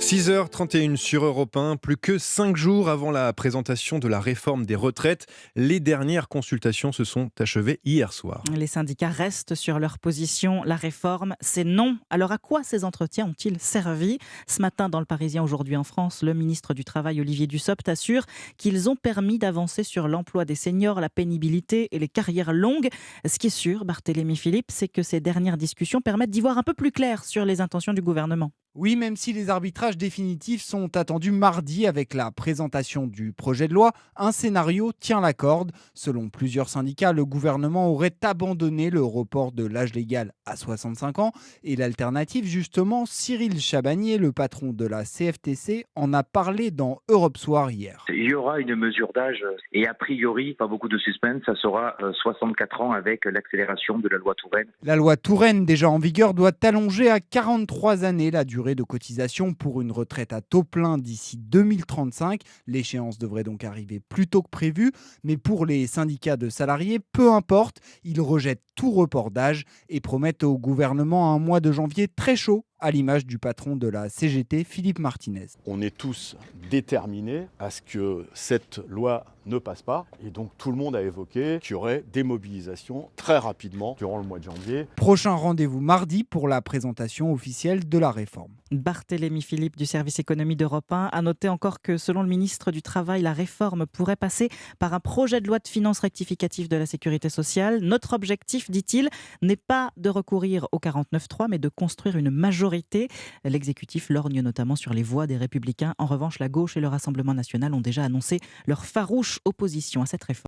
6h31 sur Europe 1, plus que 5 jours avant la présentation de la réforme des retraites, les dernières consultations se sont achevées hier soir. Les syndicats restent sur leur position. La réforme, c'est non. Alors à quoi ces entretiens ont-ils servi ? Ce matin, dans Le Parisien, aujourd'hui en France, le ministre du Travail, Olivier Dussopt, assure qu'ils ont permis d'avancer sur l'emploi des seniors, la pénibilité et les carrières longues. Ce qui est sûr, Barthélémy Philippe, c'est que ces dernières discussions permettent d'y voir un peu plus clair sur les intentions du gouvernement. Oui, même si les arbitrages définitifs sont attendus mardi avec la présentation du projet de loi, un scénario tient la corde. Selon plusieurs syndicats, le gouvernement aurait abandonné le report de l'âge légal à 65 ans. Et l'alternative, justement, Cyril Chabagnier, le patron de la CFTC, en a parlé dans Europe Soir hier. Il y aura une mesure d'âge et a priori, pas beaucoup de suspense, ça sera 64 ans avec l'accélération de la loi Touraine. La loi Touraine, déjà en vigueur, doit allonger à 43 années la durée de cotisation pour une retraite à taux plein d'ici 2035. L'échéance devrait donc arriver plus tôt que prévu, mais pour les syndicats de salariés, peu importe, ils rejettent tout report d'âge et promettent au gouvernement un mois de janvier très chaud, à l'image du patron de la CGT, Philippe Martinez. On est tous déterminés à ce que cette loi ne passe pas. Et donc tout le monde a évoqué qu'il y aurait des mobilisations très rapidement durant le mois de janvier. Prochain rendez-vous mardi pour la présentation officielle de la réforme. Barthélémy Philippe du service économie d'Europe 1 a noté encore que selon le ministre du Travail, la réforme pourrait passer par un projet de loi de finances rectificative de la sécurité sociale. Notre objectif, dit-il, n'est pas de recourir au 49.3 mais de construire une majorité. L'exécutif lorgne notamment sur les voix des Républicains. En revanche, la gauche et le Rassemblement national ont déjà annoncé leur farouche opposition à cette réforme.